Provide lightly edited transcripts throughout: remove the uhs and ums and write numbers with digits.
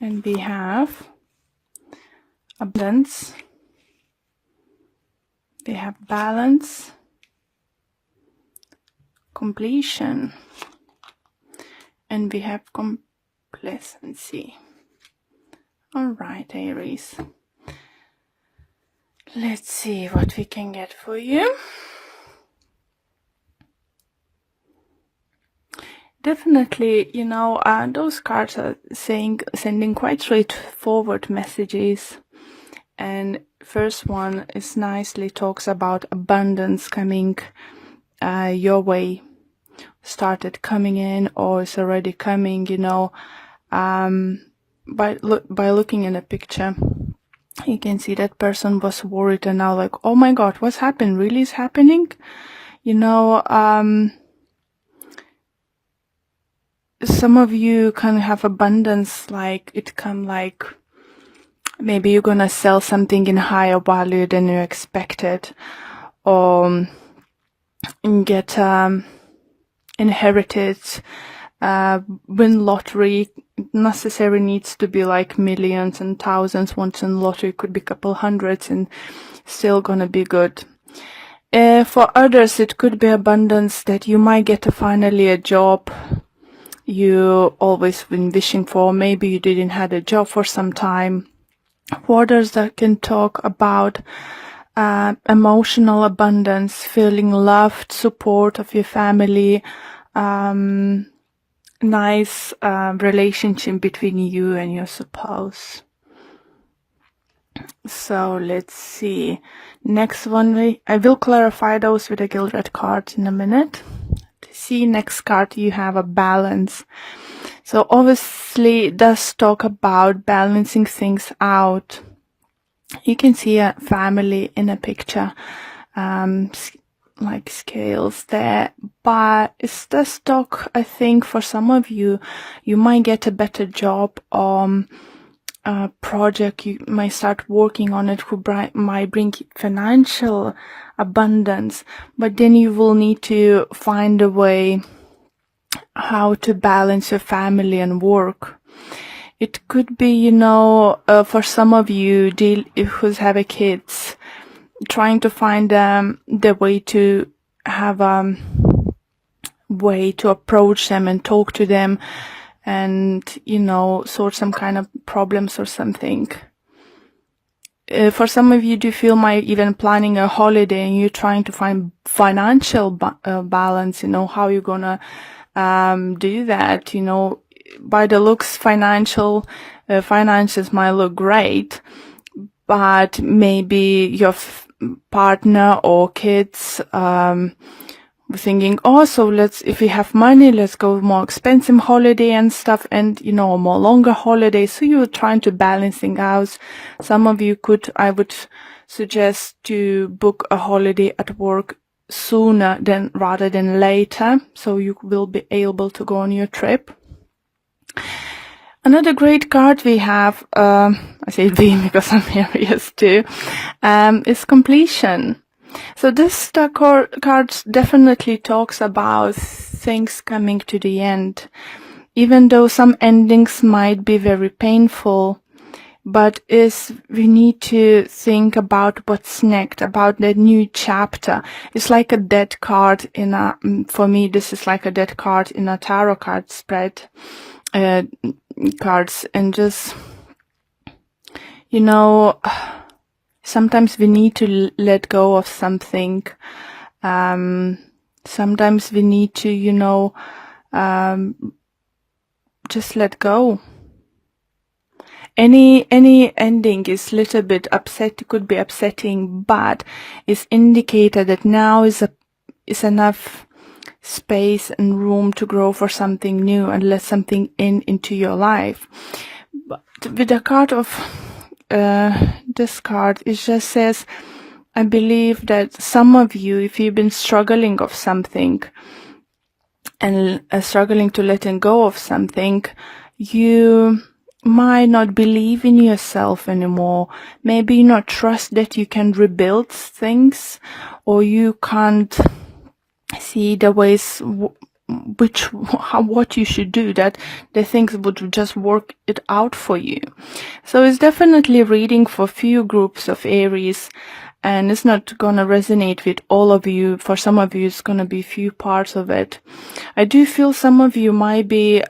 And we have abundance, we have balance, completion, and we have complacency. All right, Aries. Let's see what we can get for you. Definitely, those cards are sending quite straightforward messages. And first one is nicely talks about abundance coming your way, started coming in or is already coming, by looking in a picture. You can see that person was worried and now like, oh my God, what's happened? Really is happening? Some of you can have abundance, like it come like maybe you're gonna sell something in higher value than you expected, or get inherited, win lottery. Necessarily needs to be like millions and thousands. Once in lottery could be a couple hundreds and still gonna be good. For others, it could be abundance that you might get finally a job you always been wishing for. Maybe you didn't have a job for some time. For others, that can talk about emotional abundance, feeling loved, support of your family, nice relationship between you and your spouse. So let's see. Next one, I will clarify those with a gilded card in a minute. See, next card, you have a balance. So obviously it does talk about balancing things out. You can see a family in a picture, like scales there, but it does talk, I think, for some of you, you might get a better job on a project, you might start working on it, who might bring financial abundance, but then you will need to find a way how to balance your family and work. It could be, for some of you who's have kids, trying to find the way to have a way to approach them and talk to them and, sort some kind of problems or something. For some of you, do feel might even planning a holiday and you're trying to find financial balance, how you're gonna do that. By the looks, finances might look great, but maybe your partner or kids thinking, oh, so if we have money, let's go more expensive holiday and stuff, and more longer holiday. So you're trying to balancing out. Some of you I would suggest to book a holiday at work sooner rather than later, so you will be able to go on your trip. Another great card we have, I say we because I'm Aries too, is completion. So this card definitely talks about things coming to the end, even though some endings might be very painful. But we need to think about what's next, about the new chapter. It's like a dead card for me, this is like a dead card in a tarot card spread, cards, and just, sometimes we need to let go of something. Sometimes we need to, just let go. Any ending is little bit could be upsetting, but it's indicated that now is enough space and room to grow for something new and let something into your life. But with the card of this card, it just says, I believe that some of you, if you've been struggling of something and struggling to letting go of something, you might not believe in yourself anymore. Maybe you not trust that you can rebuild things, or you can't see the ways what you should do, that the things would just work it out for you. So it's definitely reading for few groups of Aries, and it's not gonna resonate with all of you. For some of you, it's gonna be few parts of it. I do feel some of you might be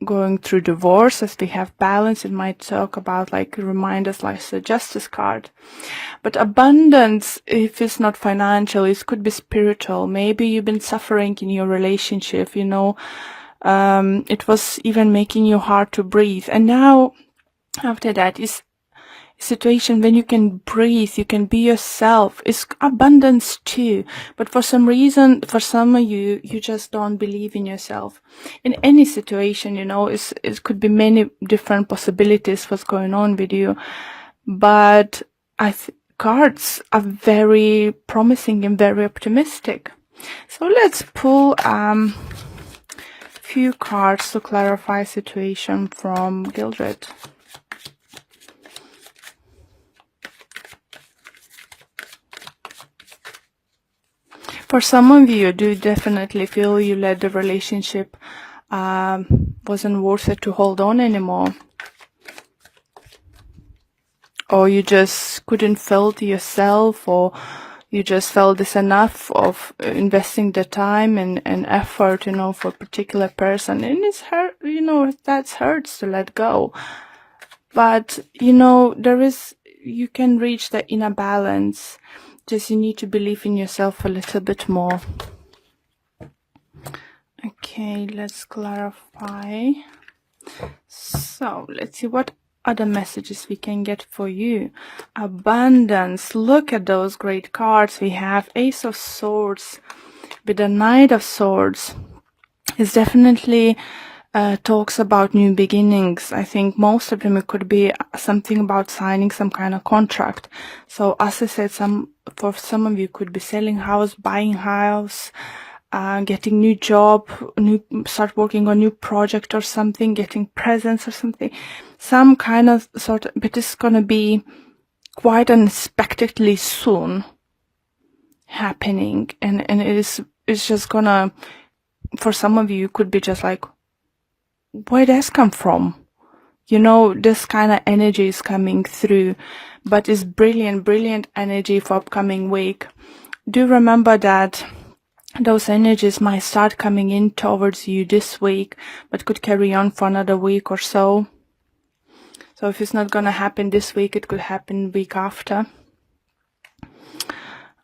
going through divorce. As we have balance, it might talk about, like, remind us, like the Justice card. But abundance, if it's not financial, it could be spiritual. Maybe you've been suffering in your relationship, you know, it was even making you hard to breathe. And now, after that, is situation when you can breathe, you can be yourself. It's abundance too. But for some reason, for some of you, you just don't believe in yourself. In any situation, you know, it could be many different possibilities what's going on with you. But cards are very promising and very optimistic. So let's pull few cards to clarify situation from Gildred. For some of you, I do definitely feel you let the relationship wasn't worth it to hold on anymore. Or you just couldn't feel to yourself, or you just felt this enough of investing the time and effort, you know, for a particular person. And it's hurt, you know, that hurts to let go. But, you know, you can reach the inner balance. Just you need to believe in yourself a little bit more. Okay, let's clarify. So let's see what other messages we can get for you. Abundance. Look at those great cards. We have Ace of Swords with the Knight of Swords. It's definitely talks about new beginnings. I think most of them, it could be something about signing some kind of contract. So as I said, for some of you could be selling house, buying house, getting new job, start working on new project or something, getting presents or something, some kind of sort of, but it's gonna be quite unexpectedly soon happening, and it's just gonna, for some of you, could be just like, where does come from? You know, this kind of energy is coming through, but it's brilliant energy for upcoming week. Do remember that those energies might start coming in towards you this week, but could carry on for another week or so. So if it's not gonna happen this week, it could happen week after.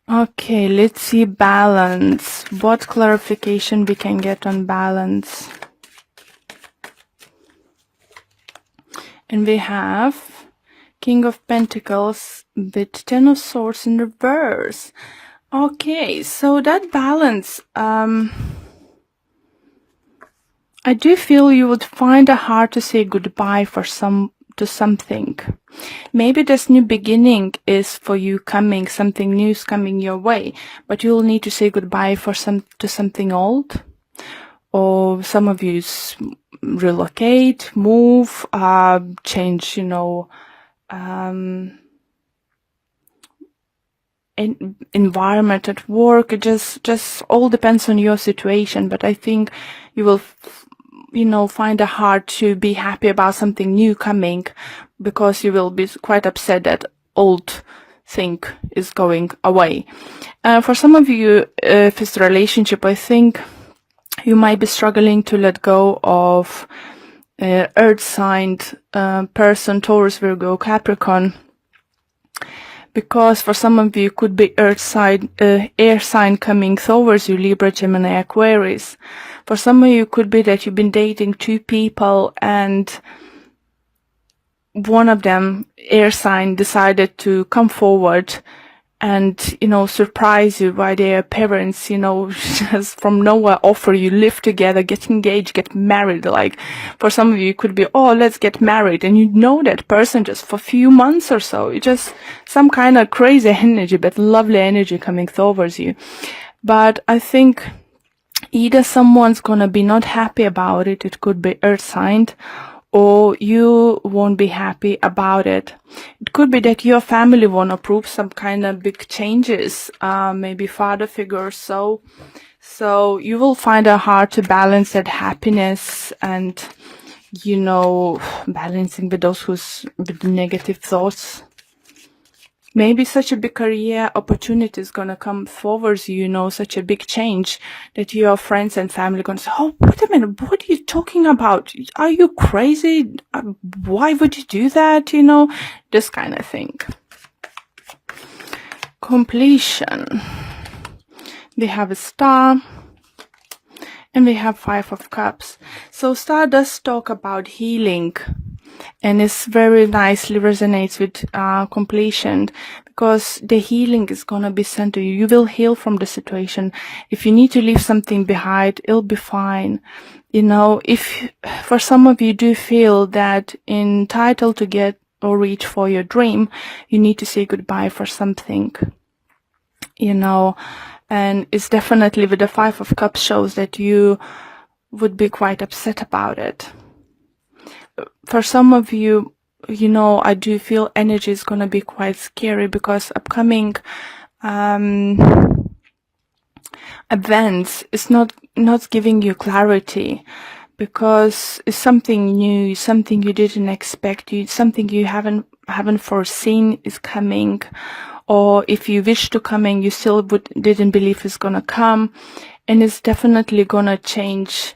Okay, let's see balance. What clarification we can get on balance? And we have King of Pentacles with Ten of Swords in reverse. Okay, so that balance, I do feel you would find it hard to say goodbye to something. Maybe this new beginning is for you coming, something new is coming your way, but you'll need to say goodbye to something old. Or some of you relocate, move, change, you know, environment at work. It just all depends on your situation. But I think you will, you know, find it hard to be happy about something new coming, because you will be quite upset that old thing is going away. For some of you, if it's a relationship, I think you might be struggling to let go of earth sign person, Taurus, Virgo, Capricorn, because for some of you could be earth sign, air sign coming towards you, Libra, Gemini, Aquarius. For some of you could be that you've been dating two people and one of them, air sign, decided to come forward and, you know, surprise you by their parents, you know, just from nowhere offer you live together, get engaged, get married. Like, for some of you, it could be, oh, let's get married. And you know that person just for a few months or so. It's just some kind of crazy energy, but lovely energy coming towards you. But I think either someone's gonna be not happy about it. It could be earth signed, or you won't be happy about it. It could be that your family won't approve some kind of big changes, maybe father figure or so. So you will find it hard to balance that happiness and, balancing with with the negative thoughts. Maybe such a big career opportunity is gonna come forward, such a big change that your friends and family gonna say, "Oh, wait a minute, what are you talking about? Are you crazy? Why would you do that?" This kind of thing. Completion. We have a star. And we have 5 of Cups. So star does talk about healing. And it's very nicely resonates with completion, because the healing is going to be sent to you. You will heal from the situation. If you need to leave something behind, it'll be fine. If for some of you do feel that entitled to get or reach for your dream, you need to say goodbye for something, and it's definitely with the 5 of Cups shows that you would be quite upset about it. For some of you, I do feel energy is going to be quite scary, because upcoming events is not giving you clarity, because it's something new, something you didn't expect, something you haven't foreseen is coming, or if you wish to come in, you still didn't believe it's gonna come, and it's definitely gonna change,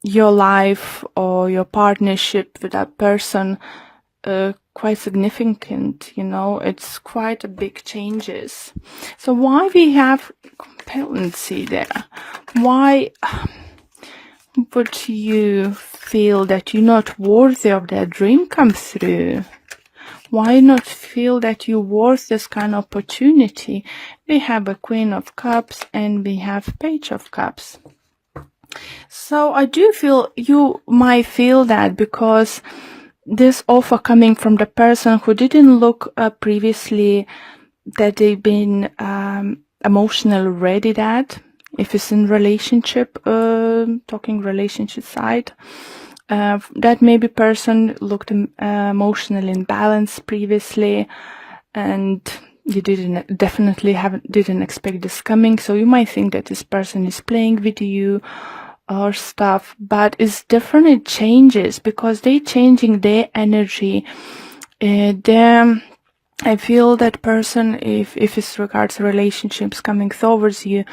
your life or your partnership with that person, quite significant, it's quite a big changes. So why we have competency there? Why would you feel that you're not worthy of that dream come through? Why not feel that you're worth this kind of opportunity? We have a Queen of Cups and we have Page of Cups. So I do feel you might feel that, because this offer coming from the person who didn't look previously that they've been emotionally ready, that if it's in relationship, talking relationship side, that maybe person looked emotionally imbalanced previously, and you didn't expect this coming. So you might think that this person is playing with you or stuff, but it's different. It changes because they changing their energy. I feel that person, if it's regards to relationships coming towards you,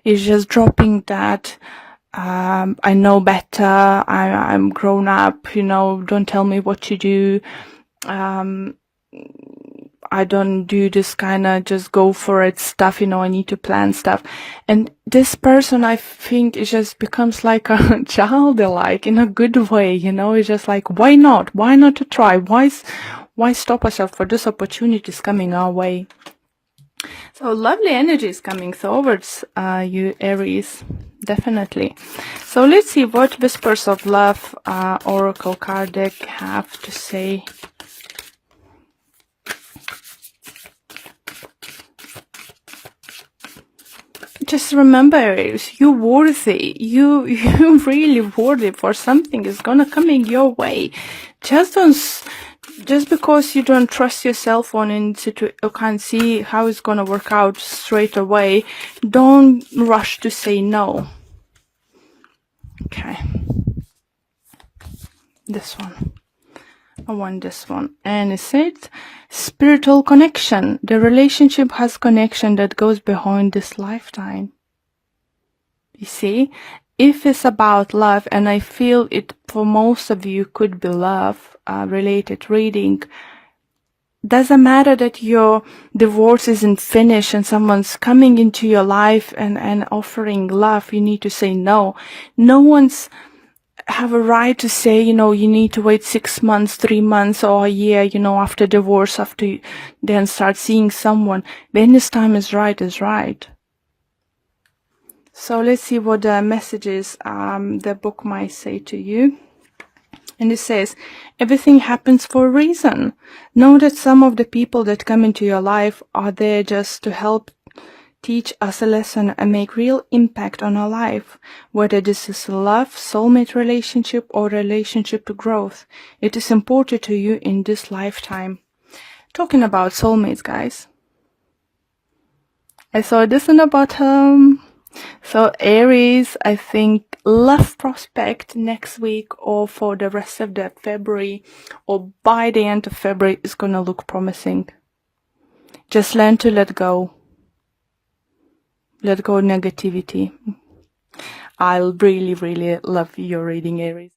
is just dropping that. I know better. I'm grown up. Don't tell me what to do. I don't do this kind of just go for it stuff, I need to plan stuff. And this person, I think, it just becomes like a childlike in a good way, it's just like, why not? Why not to try? Why stop ourselves for this opportunities coming our way? So lovely energies coming towards you, Aries, definitely. So let's see what Whispers of Love Oracle card deck have to say. Just remember, Aries, you're worthy. You're really worthy for something is gonna coming your way. Just because you don't trust yourself you can't see how it's gonna work out straight away, don't rush to say no. Okay. This one. I want this one. And it said spiritual connection. The relationship has connection that goes beyond this lifetime. You see, if it's about love, and I feel it for most of you could be love related reading, doesn't matter that your divorce isn't finished and someone's coming into your life and offering love, you need to say no. No one's have a right to say, you need to wait 6 months, 3 months or a year, after divorce, after you then start seeing someone. When this time is right, is right. So let's see what the messages the book might say to you. And it says, everything happens for a reason. Know that some of the people that come into your life are there just to help teach us a lesson and make real impact on our life, whether this is a love, soulmate relationship, or relationship to growth. It is important to you in this lifetime. Talking about soulmates, guys. I saw this in the bottom. So Aries, I think love prospect next week or for the rest of the February or by the end of February is gonna look promising. Just learn to let go. Let go of negativity. I'll really, really love your reading, Aries.